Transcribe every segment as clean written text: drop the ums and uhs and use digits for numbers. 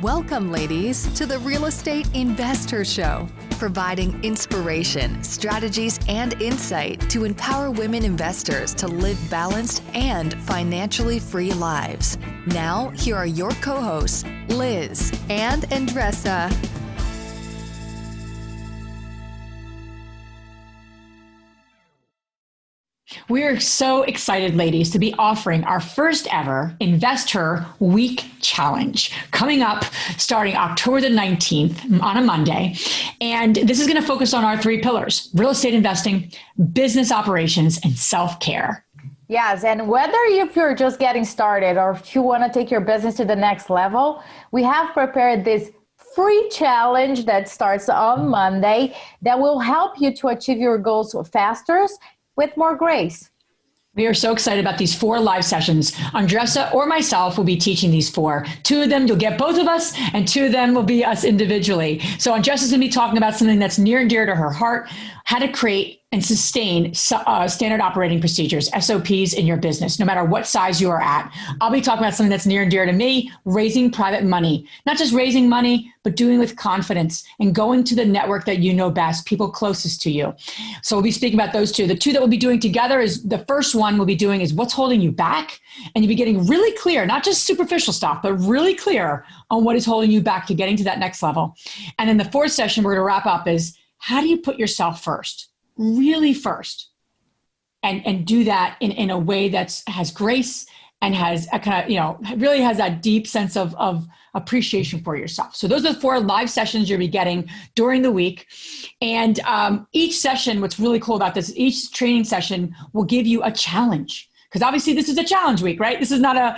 Welcome, ladies, to the Real Estate InvestHER Show, providing inspiration, strategies, and insight to empower women investors to live balanced and financially free lives. Now, here are your co-hosts, Liz and Andresa. We're so excited, ladies, to be offering our first ever InvestHER Week Challenge coming up starting October the 19th on a Monday. And this is going to focus on our three pillars: real estate investing, business operations, and self-care. Yes, and whether if you're just getting started or if you want to take your business to the next level, we have prepared this free challenge that starts on Monday that will help you to achieve your goals faster with more grace. We are so excited about these 4 live sessions. Andresa or myself will be teaching these 4. 2 of them, you'll get both of us, and 2 of them will be us individually. So Andresa's going to be talking about something that's near and dear to her heart: how to create and sustain standard operating procedures, SOPs, in your business, no matter what size you are at. I'll be talking about something that's near and dear to me: raising private money. Not just raising money, but doing with confidence and going to the network that you know best, people closest to you. So we'll be speaking about those 2. The 2 that we'll be doing together is, the first one we'll be doing is what's holding you back. And you'll be getting really clear, not just superficial stuff, but really clear on what is holding you back to getting to that next level. And then the 4th session we're going to wrap up is, how do you put yourself first? Really first, and do that in a way that has grace and has a kind of, really has that deep sense of appreciation for yourself. So those are the 4 live sessions you'll be getting during the week. And each session, what's really cool about this, each training session will give you a challenge. Because obviously this is a challenge week, right? This is not a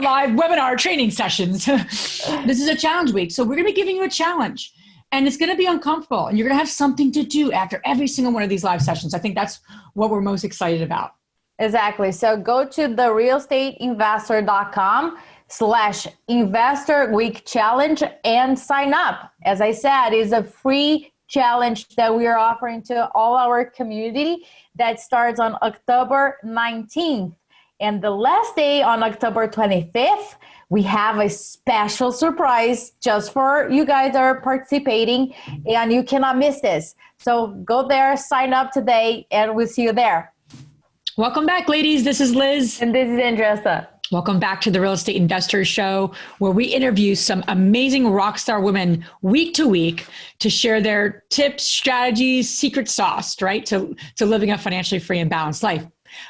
live webinar training sessions. This is a challenge week. So we're going to be giving you a challenge. And it's going to be uncomfortable, and you're going to have something to do after every single one of these live sessions. I think that's what we're most excited about. Exactly. So go to the realestateinvestor.com/InvestHER Week Challenge and sign up. As I said, it's a free challenge that we are offering to all our community that starts on October 19th. And the last day, on October 25th, we have a special surprise just for you guys that are participating, and you cannot miss this. So go there, sign up today, and we'll see you there. Welcome back, ladies. This is Liz. And this is Andresa. Welcome back to the Real Estate InvestHER Show, where we interview some amazing rock star women week to week to share their tips, strategies, secret sauce, right, to living a financially free and balanced life.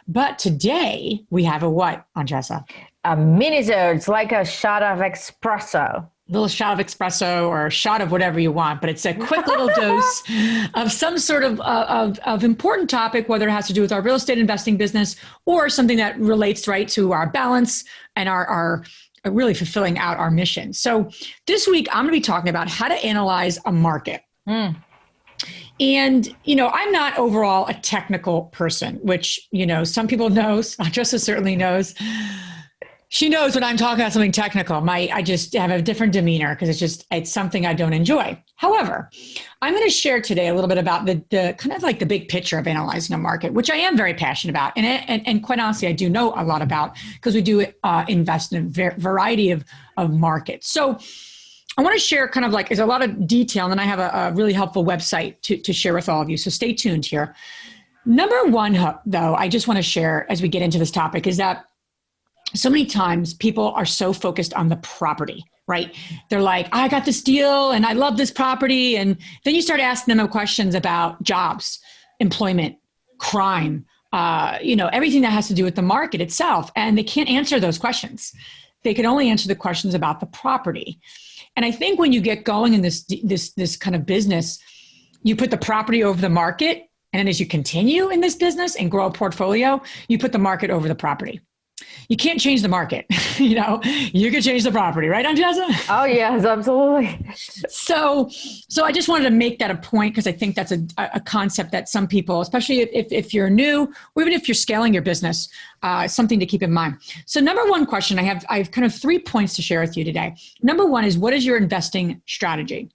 But today we have a what, Andresa? A MINISODE. It's like a shot of espresso. A little shot of espresso or a shot of whatever you want, but it's a quick little dose of some sort of important topic, whether it has to do with our real estate investing business or something that relates right to our balance and our really fulfilling out our mission. So this week, I'm going to be talking about how to analyze a market. And, I'm not overall a technical person, which, some people know. Andresa certainly knows. She knows when I'm talking about something technical. I just have a different demeanor because it's something I don't enjoy. However, I'm going to share today a little bit about the kind of like the big picture of analyzing a market, which I am very passionate about. And quite honestly, I do know a lot about, because we do invest in a variety of markets. So I want to share kind of like, there's a lot of detail, and then I have a really helpful website to share with all of you. So stay tuned here. Number one, though, I just want to share as we get into this topic is that so many times people are so focused on the property, right? They're like, I got this deal and I love this property. And then you start asking them questions about jobs, employment, crime, everything that has to do with the market itself. And they can't answer those questions. They can only answer the questions about the property. And I think when you get going in this kind of business, you put the property over the market. And then as you continue in this business and grow a portfolio, you put the market over the property. You can't change the market. You can change the property, right, Andresa? Oh, yes, absolutely. So I just wanted to make that a point, because I think that's a concept that some people, especially if you're new, or even if you're scaling your business, something to keep in mind. So number one question, I have kind of 3 points to share with you today. Number one is, what is your investing strategy?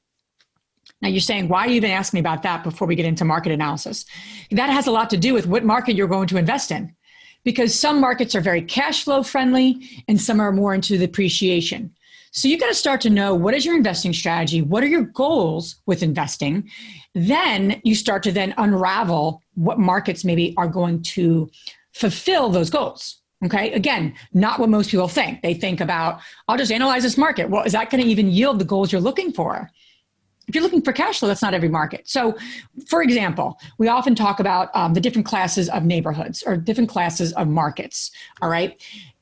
Now you're saying, why are you even asking me about that before we get into market analysis? That has a lot to do with what market you're going to invest in. Because some markets are very cash flow friendly and some are more into the appreciation. So you got to start to know, what is your investing strategy? What are your goals with investing? Then you start to then unravel what markets maybe are going to fulfill those goals. Okay. Again, not what most people think. They think about, I'll just analyze this market. Well, is that going to even yield the goals you're looking for? If you're looking for cash flow, that's not every market. So for example, we often talk about the different classes of neighborhoods or different classes of markets. All right.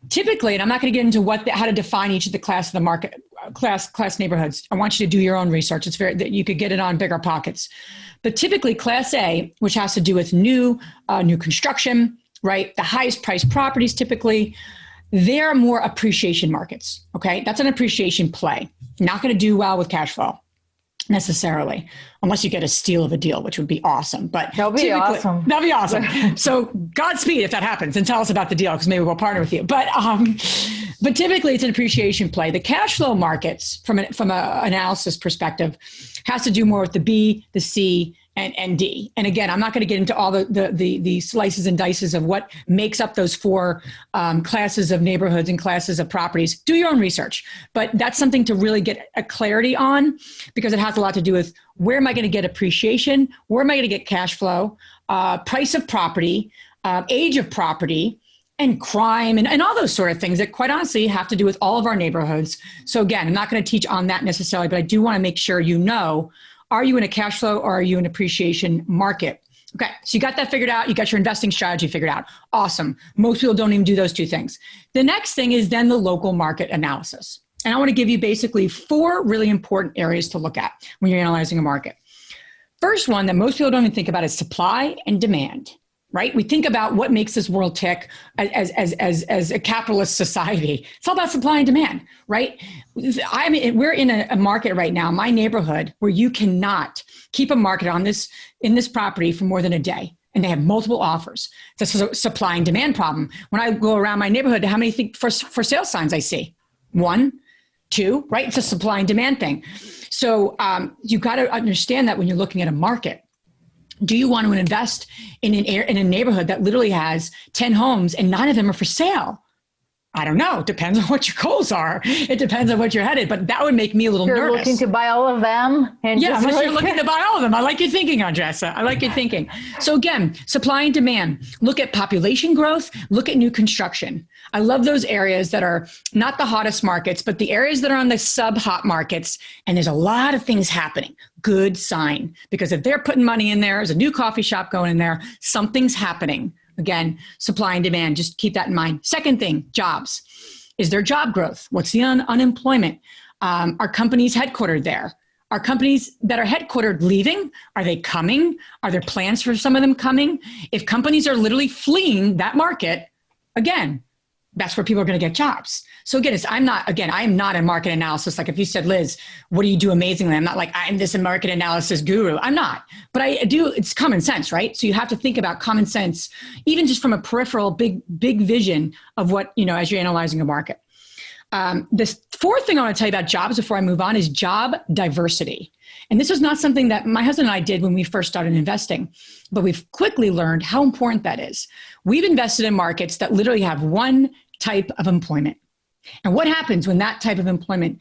Typically, and I'm not going to get into how to define each of the class of the market, class neighborhoods. I want you to do your own research. It's that you could get it on Bigger Pockets. But typically class A, which has to do with new construction, right? The highest priced properties, typically, they're more appreciation markets. Okay. That's an appreciation play. Not going to do well with cash flow necessarily, unless you get a steal of a deal, which would be awesome. But that'll be awesome. That'll be awesome. So Godspeed if that happens, and tell us about the deal, because maybe we'll partner with you. But typically it's an appreciation play. The cash flow markets, from an analysis perspective, has to do more with the B, the C, and D. And again, I'm not going to get into all the slices and dices of what makes up those four classes of neighborhoods and classes of properties. Do your own research, but that's something to really get a clarity on, because it has a lot to do with, where am I going to get appreciation? Where am I going to get cash flow? Price of property, age of property, and crime, and all those sort of things that quite honestly have to do with all of our neighborhoods. So again, I'm not going to teach on that necessarily, but I do want to make sure you know, are you in a cash flow or are you in an appreciation market? Okay, so you got that figured out. You got your investing strategy figured out. Awesome. Most people don't even do those two things. The next thing is then the local market analysis. And I want to give you basically 4 really important areas to look at when you're analyzing a market. First one that most people don't even think about is supply and demand. Right? We think about what makes this world tick as a capitalist society. It's all about supply and demand, right? I mean, we're in a market right now, my neighborhood, where you cannot keep a market in this property for more than a day. And they have multiple offers. It's a supply and demand problem. When I go around my neighborhood, how many for sale signs I see? 1, 2, right? It's a supply and demand thing. So you got to understand that when you're looking at a market. Do you want to invest in a neighborhood that literally has 10 homes and 9 of them are for sale? I don't know. It depends on what your goals are. It depends on what you're headed, but that would make me a little nervous. You're looking to buy all of them? Unless you're looking to buy all of them. I like your thinking, Andresa. I like your thinking. So again, supply and demand. Look at population growth. Look at new construction. I love those areas that are not the hottest markets, but the areas that are on the sub-hot markets, and there's a lot of things happening. Good sign. Because if they're putting money in there, there's a new coffee shop going in there, something's happening. Again, supply and demand, just keep that in mind. Second thing, jobs. Is there job growth? What's the unemployment? Are companies headquartered there? Are companies that are headquartered leaving? Are they coming? Are there plans for some of them coming? If companies are literally fleeing that market, again, that's where people are going to get jobs. So again, I am not a market analysis. Like if you said, Liz, what do you do amazingly? I'm not like, I'm this market analysis guru. I'm not, but I do, it's common sense, right? So you have to think about common sense, even just from a peripheral, big vision of what, as you're analyzing a market. The 4th thing I want to tell you about jobs before I move on is job diversity. And this is not something that my husband and I did when we first started investing, but we've quickly learned how important that is. We've invested in markets that literally have one type of employment. And what happens when that type of employment,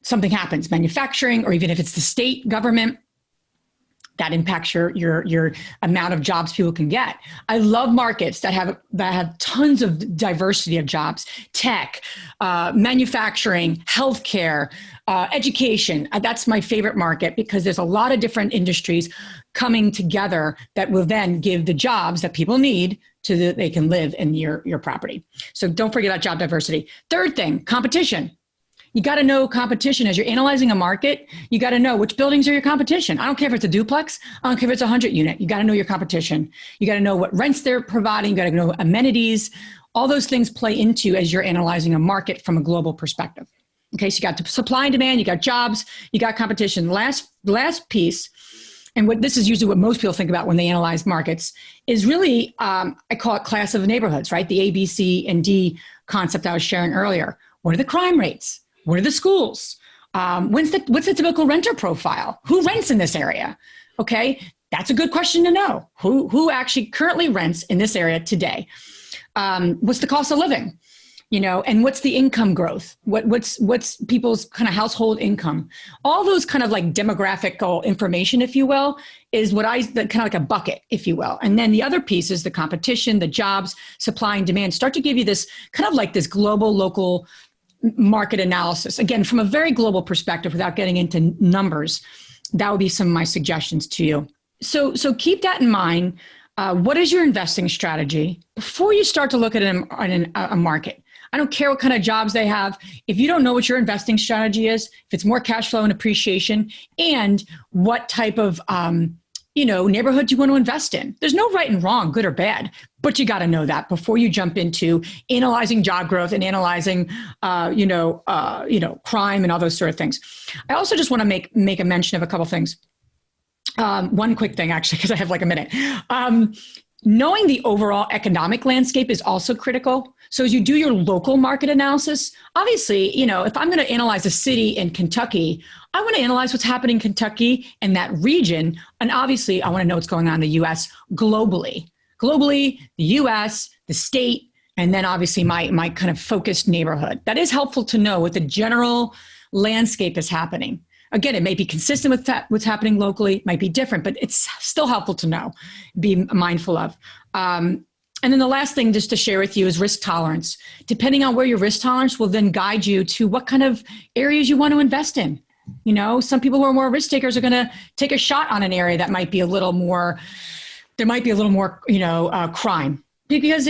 something happens, manufacturing, or even if it's the state government, that impacts your amount of jobs people can get. I love markets that have tons of diversity of jobs, tech, manufacturing, healthcare, education. That's my favorite market because there's a lot of different industries coming together that will then give the jobs that people need they can live in your property. So don't forget about job diversity. 3rd thing, competition. You got to know competition. As you're analyzing a market, you got to know which buildings are your competition. I don't care if it's a duplex. I don't care if it's a 100 unit. You got to know your competition. You got to know what rents they're providing. You got to know amenities. All those things play into as you're analyzing a market from a global perspective. Okay, so you got the supply and demand, you got jobs, you got competition. Last piece, and what this is usually what most people think about when they analyze markets, is really, I call it class of neighborhoods, right? The A, B, C, and D concept I was sharing earlier. What are the crime rates? What are the schools? What's the typical renter profile? Who rents in this area? Okay, that's a good question to know. Who actually currently rents in this area today? What's the cost of living? and what's the income growth? What's people's kind of household income? All those kind of like demographic information, if you will, is kind of like a bucket, if you will. And then the other piece is the competition, the jobs, supply and demand start to give you this kind of like this global, local market analysis. Again, from a very global perspective, without getting into numbers, that would be some of my suggestions to you. So keep that in mind. What is your investing strategy before you start to look at a market? I don't care what kind of jobs they have. If you don't know what your investing strategy is, if it's more cash flow and appreciation, and what type of neighborhood you want to invest in. There's no right and wrong, good or bad, but you got to know that before you jump into analyzing job growth and analyzing, crime and all those sort of things. I also just want to make a mention of a couple things. One quick thing, actually, because I have like a minute. Knowing the overall economic landscape is also critical. So as you do your local market analysis, obviously, if I'm going to analyze a city in Kentucky, I want to analyze what's happening in Kentucky and that region. And obviously, I want to know what's going on in the U.S. globally. Globally, the U.S., the state, and then obviously my kind of focused neighborhood. That is helpful to know what the general landscape is happening. Again, it may be consistent with what's happening locally, it might be different, but it's still helpful to know, be mindful of. And then the last thing just to share with you is risk tolerance. Depending on where your risk tolerance will then guide you to what kind of areas you want to invest in. Some people who are more risk takers are going to take a shot on an area that might be a little more, crime. Because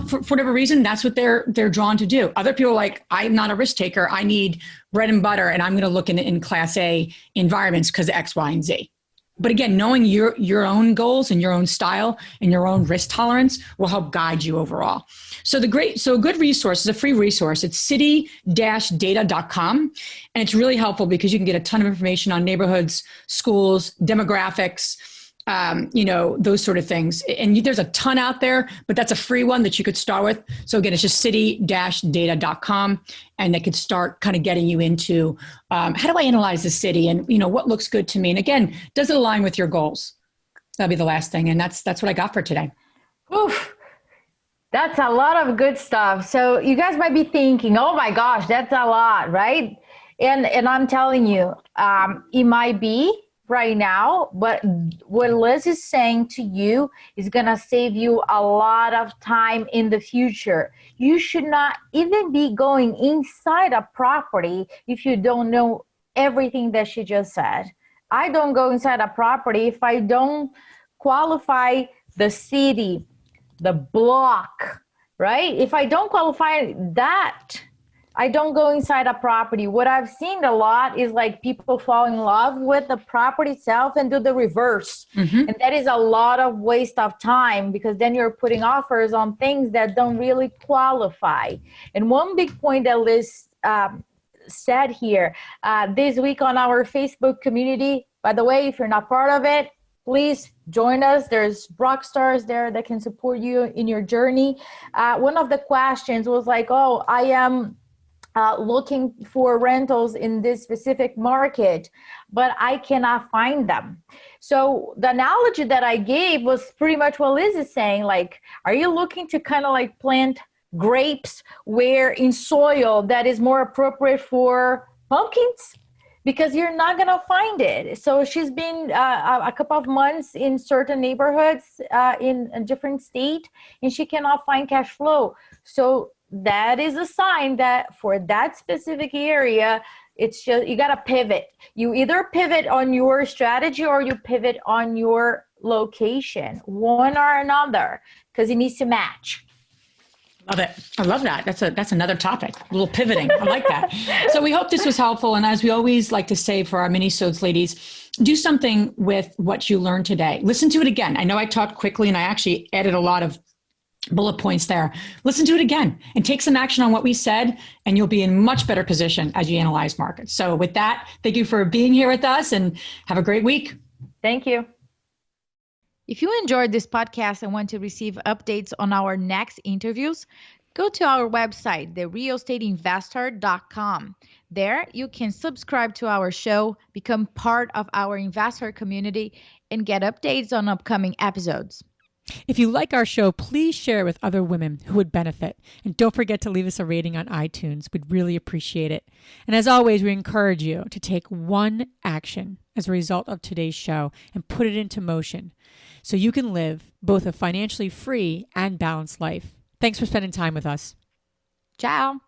for whatever reason, that's what they're drawn to do. Other people are like, I'm not a risk taker. I need bread and butter, and I'm going to look in Class A environments because of X, Y, and Z. But again, knowing your own goals and your own style and your own risk tolerance will help guide you overall. So a good resource is a free resource. It's city-data.com, and it's really helpful because you can get a ton of information on neighborhoods, schools, demographics. Those sort of things. And there's a ton out there, but that's a free one that you could start with. So again, it's just city-data.com, and they could start kind of getting you into how do I analyze the city and, what looks good to me? And again, does it align with your goals? That'll be the last thing. And that's what I got for today. Oof. That's a lot of good stuff. So you guys might be thinking, oh my gosh, that's a lot, right? And I'm telling you, it might be right now, but what Liz is saying to you is going to save you a lot of time in the future. You should not even be going inside a property if you don't know everything that she just said. I don't go inside a property if I don't qualify the city, the block, right? If I don't qualify that, I don't go inside a property. What I've seen a lot is like people fall in love with the property itself and do the reverse. Mm-hmm. And that is a lot of waste of time because then you're putting offers on things that don't really qualify. And one big point that Liz said here this week on our Facebook community, by the way, if you're not part of it, please join us. There's rock stars there that can support you in your journey. One of the questions was like, oh, I am looking for rentals in this specific market, but I cannot find them. So the analogy that I gave was pretty much what Liz is saying. Like, are you looking to kind of like plant grapes where in soil that is more appropriate for pumpkins? Because you're not going to find it. So she's been a couple of months in certain neighborhoods in a different state, and she cannot find cash flow. So that is a sign that for that specific area, it's just, you got to pivot. You either pivot on your strategy or you pivot on your location, one or another, because it needs to match. Love it. I love that. That's another topic, a little pivoting. I like that. So we hope this was helpful. And as we always like to say for our minisodes, ladies, do something with what you learned today. Listen to it again. I know I talked quickly and I actually added a lot of bullet points there. Listen to it again and take some action on what we said, and you'll be in much better position as you analyze markets. So with that, thank you for being here with us and have a great week. Thank you. If you enjoyed this podcast and want to receive updates on our next interviews, go to our website, therealestateinvestor.com. There, you can subscribe to our show, become part of our InvestHER community, and get updates on upcoming episodes. If you like our show, please share it with other women who would benefit. And don't forget to leave us a rating on iTunes. We'd really appreciate it. And as always, we encourage you to take one action as a result of today's show and put it into motion so you can live both a financially free and balanced life. Thanks for spending time with us. Ciao.